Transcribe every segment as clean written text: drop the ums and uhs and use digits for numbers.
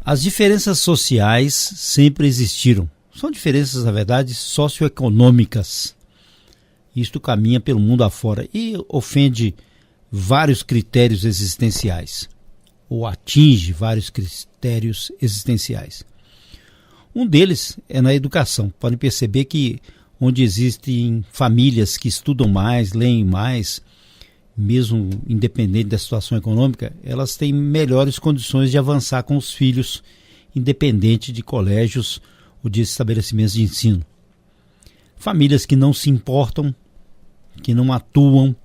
As diferenças sociais sempre existiram. São diferenças, na verdade, socioeconômicas. Isto caminha pelo mundo afora e ofende vários critérios existenciais, ou atinge vários critérios existenciais. Um deles é na educação. Podem perceber que onde existem famílias que estudam mais, leem mais, mesmo independente da situação econômica, elas têm melhores condições de avançar com os filhos, independente de colégios ou de estabelecimentos de ensino. Famílias que não se importam, que não atuam,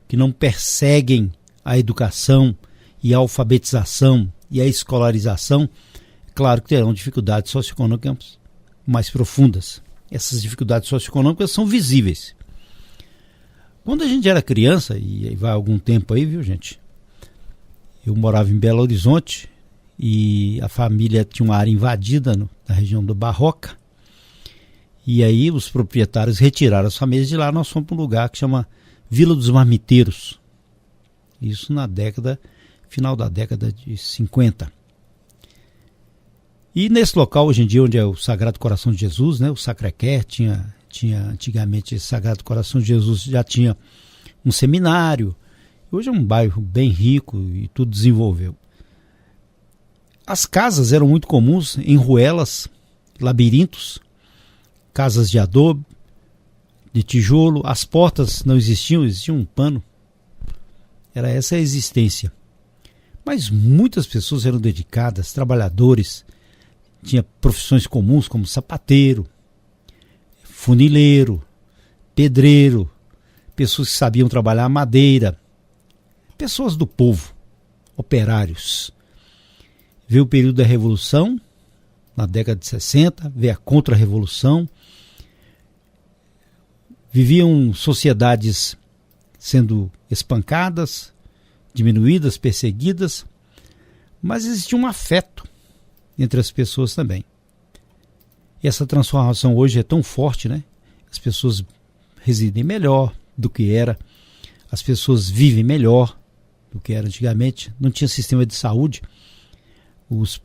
que não perseguem a educação e a alfabetização e a escolarização, é claro que terão dificuldades socioeconômicas mais profundas. Essas dificuldades socioeconômicas são visíveis. Quando a gente era criança, e vai algum tempo aí, viu, gente? Eu morava em Belo Horizonte e a família tinha uma área invadida na região do Barroca. E aí os proprietários retiraram as famílias de lá. Nós fomos para um lugar que chama Vila dos Marmiteiros. Isso final da década de 50. E nesse local, hoje em dia, onde é o Sagrado Coração de Jesus, né, o Sacré-Cœur, tinha antigamente esse Sagrado Coração de Jesus, já tinha um seminário. Hoje é um bairro bem rico e tudo desenvolveu. As casas eram muito comuns em ruelas, labirintos, casas de adobe, de tijolo. As portas não existiam, existia um pano. Era essa a existência. Mas muitas pessoas eram dedicadas, trabalhadores. Tinha profissões comuns como sapateiro, funileiro, pedreiro, pessoas que sabiam trabalhar madeira, pessoas do povo, operários. Veio o período da Revolução, na década de 60, veio a Contra-Revolução. Viviam sociedades sendo espancadas, diminuídas, perseguidas, mas existia um afeto entre as pessoas também. E essa transformação hoje é tão forte, né? As pessoas residem melhor do que era, as pessoas vivem melhor do que era antigamente. Não tinha sistema de saúde. Os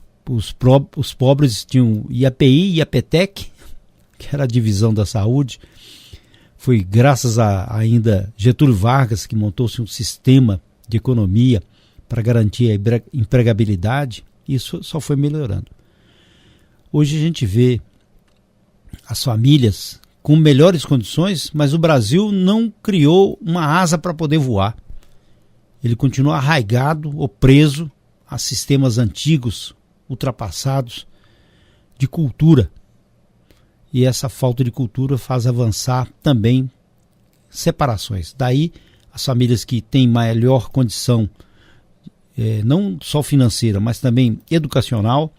pobres tinham IAPI e IAPTEC, que era a divisão da saúde. Foi graças a ainda Getúlio Vargas que montou-se um sistema de economia para garantir a empregabilidade. Isso só foi melhorando. Hoje a gente vê as famílias com melhores condições, mas o Brasil não criou uma asa para poder voar. Ele continua arraigado ou preso a sistemas antigos, ultrapassados, de cultura. E essa falta de cultura faz avançar também separações. Daí as famílias que têm melhor condição, não só financeira, mas também educacional,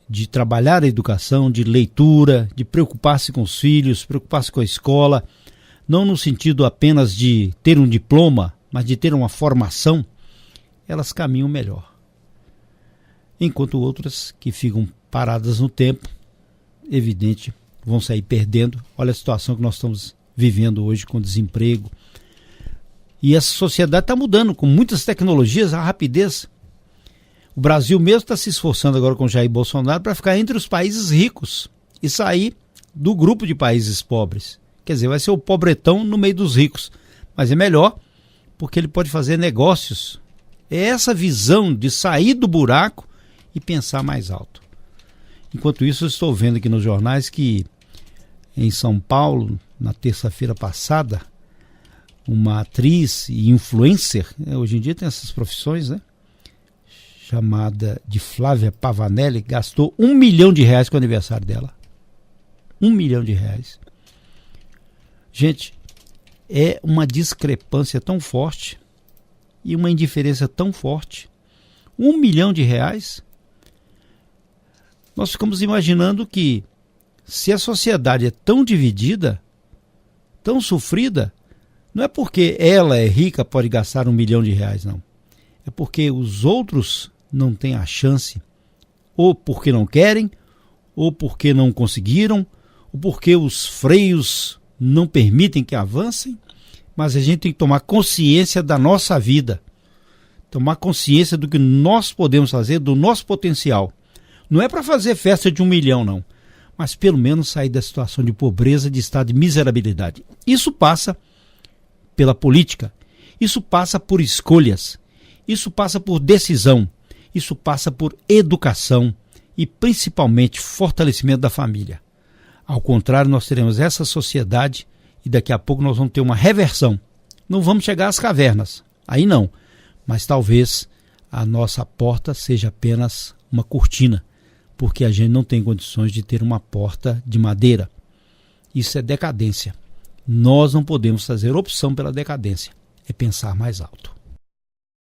de trabalhar a educação, de leitura, de preocupar-se com os filhos, preocupar-se com a escola, não no sentido apenas de ter um diploma, mas de ter uma formação, elas caminham melhor. Enquanto outras que ficam paradas no tempo, evidente, vão sair perdendo. Olha a situação que nós estamos vivendo hoje com desemprego. E essa sociedade está mudando com muitas tecnologias, a rapidez. O Brasil mesmo está se esforçando agora com Jair Bolsonaro para ficar entre os países ricos e sair do grupo de países pobres. Quer dizer, vai ser o pobretão no meio dos ricos. Mas é melhor porque ele pode fazer negócios. É essa visão de sair do buraco e pensar mais alto. Enquanto isso, eu estou vendo aqui nos jornais que em São Paulo, na terça-feira passada, uma atriz e influencer, hoje em dia tem essas profissões, né? Chamada de Flávia Pavanelli, gastou R$1 milhão com o aniversário dela. R$1 milhão. Gente, é uma discrepância tão forte e uma indiferença tão forte. R$1 milhão. Nós ficamos imaginando que se a sociedade é tão dividida, tão sofrida, não é porque ela é rica pode gastar R$1 milhão, não. É porque os outros não têm a chance, ou porque não querem, ou porque não conseguiram, ou porque os freios não permitem que avancem. Mas a gente tem que tomar consciência da nossa vida, tomar consciência do que nós podemos fazer, do nosso potencial. Não é para fazer festa de 1 milhão, não. Mas pelo menos sair da situação de pobreza, de estado de miserabilidade. Isso passa pela política. Isso passa por escolhas. Isso passa por decisão. Isso passa por educação e principalmente fortalecimento da família. Ao contrário, nós teremos essa sociedade e daqui a pouco nós vamos ter uma reversão. Não vamos chegar às cavernas, aí não. Mas talvez a nossa porta seja apenas uma cortina, porque a gente não tem condições de ter uma porta de madeira. Isso é decadência. Nós não podemos fazer opção pela decadência, é pensar mais alto.